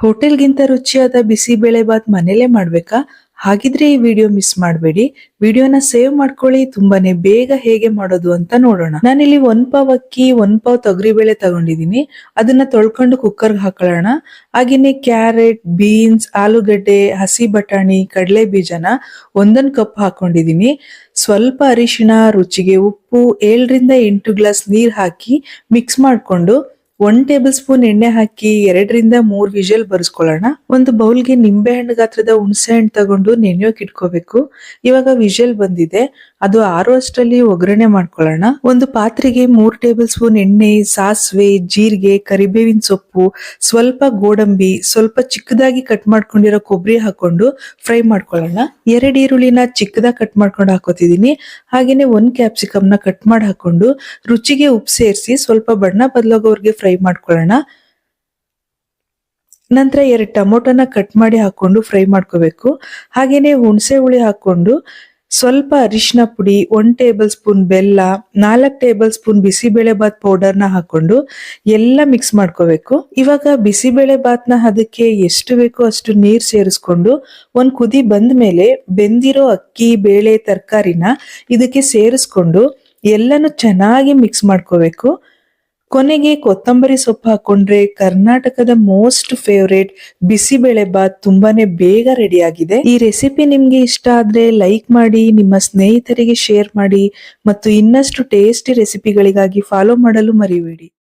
ಹೋಟೆಲ್ಗಿಂತ ರುಚಿಯಾದ ಬಿಸಿಬೇಳೆ ಬಾತ್ ಮನೇಲೆ ಮಾಡ್ಬೇಕಾ? ಹಾಗಿದ್ರೆ ಈ ವಿಡಿಯೋ ಮಿಸ್ ಮಾಡಬೇಡಿ. ವಿಡಿಯೋನ ಸೇವ್ ಮಾಡ್ಕೊಳ್ಳಿ. ತುಂಬಾನೇ ಬೇಗ ಹೇಗೆ ಮಾಡೋದು ಅಂತ ನೋಡೋಣ. ನಾನಿಲ್ಲಿ 1 ಪಾವ್ ಅಕ್ಕಿ, 1 ಪಾವ್ ತೊಗರಿಬೇಳೆ ತಗೊಂಡಿದ್ದೀನಿ. ಅದನ್ನ ತೊಳ್ಕೊಂಡು ಕುಕ್ಕರ್ಗೆ ಹಾಕೊಳ್ಳೋಣ. ಹಾಗೇನೆ ಕ್ಯಾರೆಟ್, ಬೀನ್ಸ್, ಆಲೂಗಡ್ಡೆ, ಹಸಿ ಬಟಾಣಿ, ಕಡಲೆ ಬೀಜನ 1 ಕಪ್ ಹಾಕೊಂಡಿದ್ದೀನಿ. ಸ್ವಲ್ಪ ಅರಿಶಿಣ, ರುಚಿಗೆ ಉಪ್ಪು, 7 ರಿಂದ 8 ಗ್ಲಾಸ್ ನೀರ್ ಹಾಕಿ ಮಿಕ್ಸ್ ಮಾಡ್ಕೊಂಡು 1 ಟೇಬಲ್ ಸ್ಪೂನ್ ಎಣ್ಣೆ ಹಾಕಿ 2 ರಿಂದ 3 ವಿಷಲ್ ಬರ್ಸ್ಕೊಳ್ಳೋಣ. ಒಂದು ಬೌಲ್ಗೆ ನಿಂಬೆ ಹಣ್ಣು ಗಾತ್ರದ ಹುಣಸೆ ಹಣ್ಣು ತಗೊಂಡು ನೆನೆಯೋಕೆ ಇಟ್ಕೋಬೇಕು. ಇವಾಗ ವಿಷಲ್ ಬಂದಿದೆ, ಅದು ಆರುವಷ್ಟರಲ್ಲಿ ಒಗ್ಗರಣೆ ಮಾಡ್ಕೊಳ್ಳೋಣ. ಒಂದು ಪಾತ್ರೆಗೆ 3 ಟೇಬಲ್ ಸ್ಪೂನ್ ಎಣ್ಣೆ, ಸಾಸಿವೆ, ಜೀರಿಗೆ, ಕರಿಬೇವಿನ ಸೊಪ್ಪು, ಸ್ವಲ್ಪ ಗೋಡಂಬಿ, ಸ್ವಲ್ಪ ಚಿಕ್ಕದಾಗಿ ಕಟ್ ಮಾಡ್ಕೊಂಡಿರೋ ಕೊಬ್ಬರಿ ಹಾಕೊಂಡು ಫ್ರೈ ಮಾಡ್ಕೊಳ್ಳೋಣ. 2 ಈರುಳ್ಳಿನ ಚಿಕ್ಕದಾಗಿ ಕಟ್ ಮಾಡ್ಕೊಂಡು ಹಾಕೋತಿದೀನಿ. ಹಾಗೇನೆ 1 ಕ್ಯಾಪ್ಸಿಕಮ್ ನ ಕಟ್ ಮಾಡಿ ಹಾಕೊಂಡು ರುಚಿಗೆ ಉಪ್ಪು ಸೇರಿಸಿ ಸ್ವಲ್ಪ ಬಣ್ಣ ಬದಲಾಗೋವರೆಗೆ ಫ್ರೈ ಮಾಡ್ಕೊಳ್ಳೋಣ. ನಂತರ 2 ಟೊಮೊಟೊನ ಕಟ್ ಮಾಡಿ ಹಾಕೊಂಡು ಫ್ರೈ ಮಾಡ್ಕೋಬೇಕು. ಹಾಗೇನೆ ಹುಣಸೆ ಹುಳಿ ಹಾಕೊಂಡು ಸ್ವಲ್ಪ ಅರಿಶಿನ ಪುಡಿ, 1 ಟೇಬಲ್ ಸ್ಪೂನ್ ಬೆಲ್ಲ, 4 ಟೇಬಲ್ ಸ್ಪೂನ್ ಬಿಸಿಬೇಳೆ ಬಾತ್ ಪೌಡರ್ನ ಹಾಕೊಂಡು ಎಲ್ಲ ಮಿಕ್ಸ್ ಮಾಡ್ಕೋಬೇಕು. ಇವಾಗ ಬಿಸಿಬೇಳೆ ಬಾತ್ನ ಅದಕ್ಕೆ ಎಷ್ಟು ಬೇಕೋ ಅಷ್ಟು ನೀರ್ ಸೇರಿಸ್ಕೊಂಡು ಒಂದ್ ಕುದಿ ಬಂದ ಮೇಲೆ ಬೆಂದಿರೋ ಅಕ್ಕಿ, ಬೇಳೆ, ತರಕಾರಿನ ಇದಕ್ಕೆ ಸೇರಿಸ್ಕೊಂಡು ಎಲ್ಲಾನು ಚೆನ್ನಾಗಿ ಮಿಕ್ಸ್ ಮಾಡ್ಕೋಬೇಕು. ಕೊನೆಗೆ ಕೊತ್ತಂಬರಿ ಸೊಪ್ಪು ಹಾಕೊಂಡ್ರೆ ಕರ್ನಾಟಕದ ಮೋಸ್ಟ್ ಫೇವರೇಟ್ ಬಿಸಿಬೇಳೆ ಬಾತ್ ತುಂಬಾನೇ ಬೇಗ ರೆಡಿ ಆಗಿದೆ. ಈ ರೆಸಿಪಿ ನಿಮ್ಗೆ ಇಷ್ಟ ಆದ್ರೆ ಲೈಕ್ ಮಾಡಿ, ನಿಮ್ಮ ಸ್ನೇಹಿತರಿಗೆ ಶೇರ್ ಮಾಡಿ ಮತ್ತು ಇನ್ನಷ್ಟು ಟೇಸ್ಟಿ ರೆಸಿಪಿಗಳಿಗಾಗಿ ಫಾಲೋ ಮಾಡಲು ಮರಿಬೇಡಿ.